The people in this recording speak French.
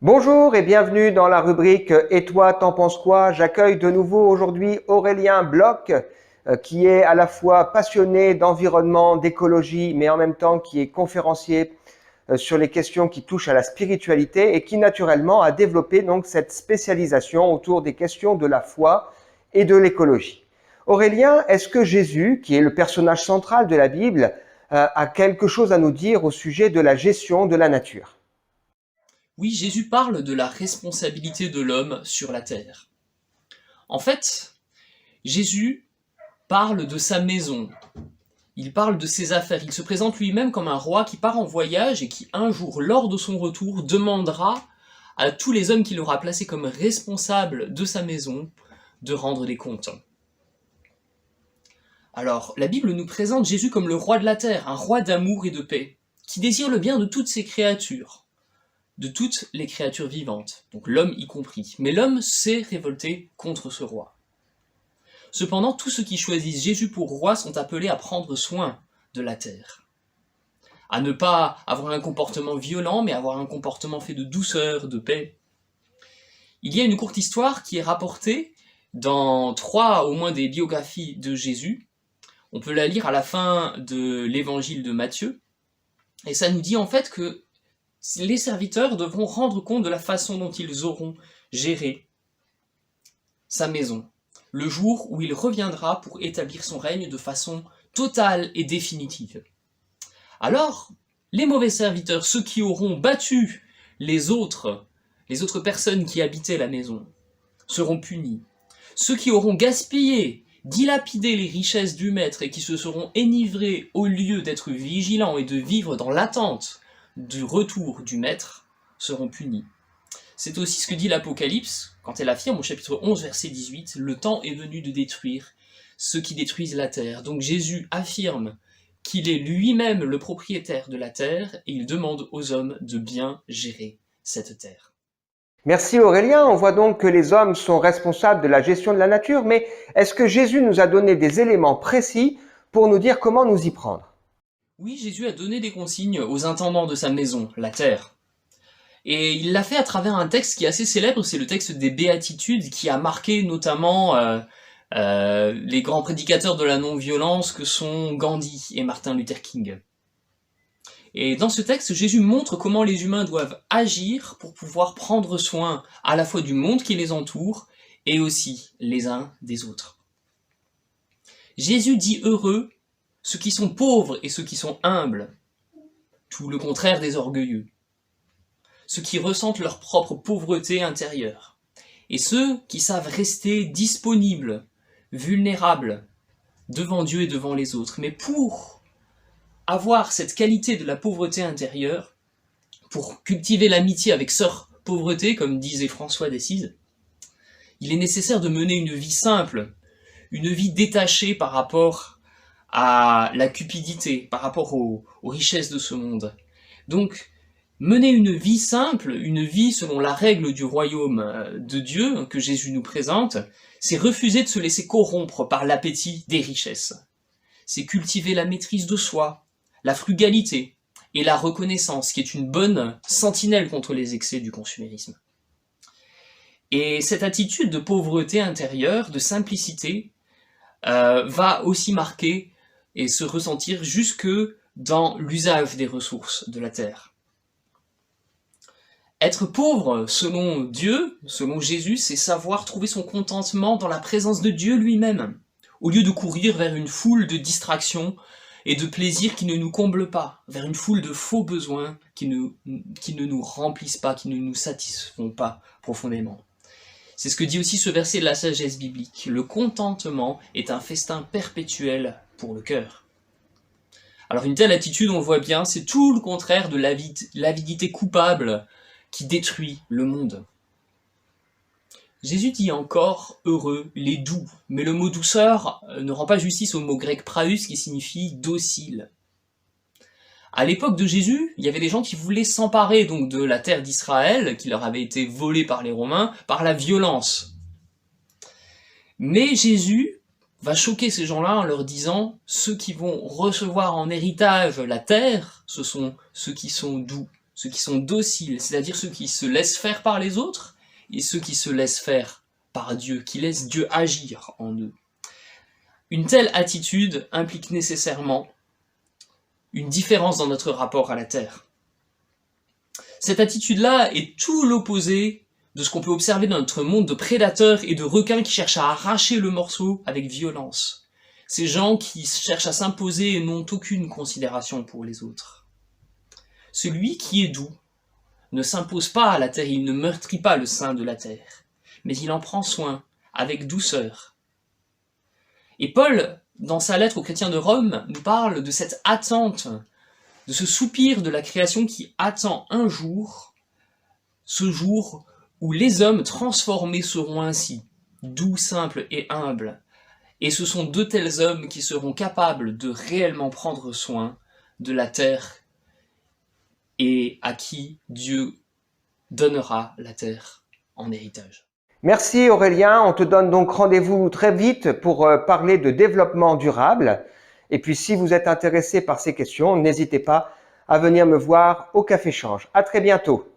Bonjour et bienvenue dans la rubrique Et toi, t'en penses quoi? J'accueille de nouveau aujourd'hui Aurélien Bloch, qui est à la fois passionné d'environnement, d'écologie, mais en même temps qui est conférencier sur les questions qui touchent à la spiritualité et qui naturellement a développé donc cette spécialisation autour des questions de la foi et de l'écologie. Aurélien, est-ce que Jésus, qui est le personnage central de la Bible, a quelque chose à nous dire au sujet de la gestion de la nature? Oui, Jésus parle de la responsabilité de l'homme sur la terre. En fait, Jésus parle de sa maison, il parle de ses affaires, il se présente lui-même comme un roi qui part en voyage et qui un jour, lors de son retour, demandera à tous les hommes qu'il aura placés comme responsables de sa maison de rendre des comptes. Alors, la Bible nous présente Jésus comme le roi de la terre, un roi d'amour et de paix, qui désire le bien de toutes ses créatures, de toutes les créatures vivantes, donc l'homme y compris. Mais l'homme s'est révolté contre ce roi. Cependant, tous ceux qui choisissent Jésus pour roi sont appelés à prendre soin de la terre, à ne pas avoir un comportement violent, mais avoir un comportement fait de douceur, de paix. Il y a une courte histoire qui est rapportée dans 3 au moins des biographies de Jésus. On peut la lire à la fin de l'évangile de Matthieu, et ça nous dit en fait que les serviteurs devront rendre compte de la façon dont ils auront géré sa maison, le jour où il reviendra pour établir son règne de façon totale et définitive. Alors, les mauvais serviteurs, ceux qui auront battu les autres personnes qui habitaient la maison, seront punis. Ceux qui auront gaspillé, dilapidé les richesses du maître et qui se seront enivrés au lieu d'être vigilants et de vivre dans l'attente du retour du maître seront punis. C'est aussi ce que dit l'Apocalypse, quand elle affirme au chapitre 11, verset 18, « Le temps est venu de détruire ceux qui détruisent la terre ». Donc Jésus affirme qu'il est lui-même le propriétaire de la terre et il demande aux hommes de bien gérer cette terre. Merci Aurélien. On voit donc que les hommes sont responsables de la gestion de la nature, mais est-ce que Jésus nous a donné des éléments précis pour nous dire comment nous y prendre? Oui, Jésus a donné des consignes aux intendants de sa maison, la terre. Et il l'a fait à travers un texte qui est assez célèbre, c'est le texte des Béatitudes, qui a marqué notamment les grands prédicateurs de la non-violence que sont Gandhi et Martin Luther King. Et dans ce texte, Jésus montre comment les humains doivent agir pour pouvoir prendre soin à la fois du monde qui les entoure et aussi les uns des autres. Jésus dit heureux ceux qui sont pauvres et ceux qui sont humbles, tout le contraire des orgueilleux, ceux qui ressentent leur propre pauvreté intérieure, et ceux qui savent rester disponibles, vulnérables, devant Dieu et devant les autres. Mais pour avoir cette qualité de la pauvreté intérieure, pour cultiver l'amitié avec sœur pauvreté, comme disait François d'Assise, il est nécessaire de mener une vie simple, une vie détachée par rapport à la cupidité, par rapport aux richesses de ce monde. Donc, mener une vie simple, une vie selon la règle du royaume de Dieu que Jésus nous présente, c'est refuser de se laisser corrompre par l'appétit des richesses. C'est cultiver la maîtrise de soi, la frugalité et la reconnaissance, qui est une bonne sentinelle contre les excès du consumérisme. Et cette attitude de pauvreté intérieure, de simplicité, va aussi marquer et se ressentir jusque dans l'usage des ressources de la terre. Être pauvre, selon Dieu, selon Jésus, c'est savoir trouver son contentement dans la présence de Dieu lui-même, au lieu de courir vers une foule de distractions et de plaisirs qui ne nous comblent pas, vers une foule de faux besoins qui ne nous remplissent pas, qui ne nous satisfont pas profondément. C'est ce que dit aussi ce verset de la sagesse biblique. Le contentement est un festin perpétuel pour le cœur. Alors une telle attitude, on le voit bien, c'est tout le contraire de l'avidité coupable qui détruit le monde. Jésus dit encore « heureux les doux », mais le mot « douceur » ne rend pas justice au mot grec « praus » qui signifie « docile ». À l'époque de Jésus, il y avait des gens qui voulaient s'emparer donc de la terre d'Israël, qui leur avait été volée par les Romains, par la violence. Mais Jésus va choquer ces gens-là en leur disant « ceux qui vont recevoir en héritage la terre, ce sont ceux qui sont doux, ceux qui sont dociles, c'est-à-dire ceux qui se laissent faire par les autres, et ceux qui se laissent faire par Dieu, qui laissent Dieu agir en eux. Une telle attitude implique nécessairement une différence dans notre rapport à la terre. Cette attitude-là est tout l'opposé de ce qu'on peut observer dans notre monde de prédateurs et de requins qui cherchent à arracher le morceau avec violence. Ces gens qui cherchent à s'imposer et n'ont aucune considération pour les autres. Celui qui est doux ne s'impose pas à la terre, il ne meurtrit pas le sein de la terre, mais il en prend soin avec douceur. Et Paul, dans sa lettre aux chrétiens de Rome, nous parle de cette attente, de ce soupir de la création qui attend un jour, ce jour où les hommes transformés seront ainsi, doux, simples et humbles. Et ce sont de tels hommes qui seront capables de réellement prendre soin de la terre et à qui Dieu donnera la terre en héritage. Merci Aurélien, on te donne donc rendez-vous très vite pour parler de développement durable. Et puis si vous êtes intéressé par ces questions, n'hésitez pas à venir me voir au Café Change. À très bientôt.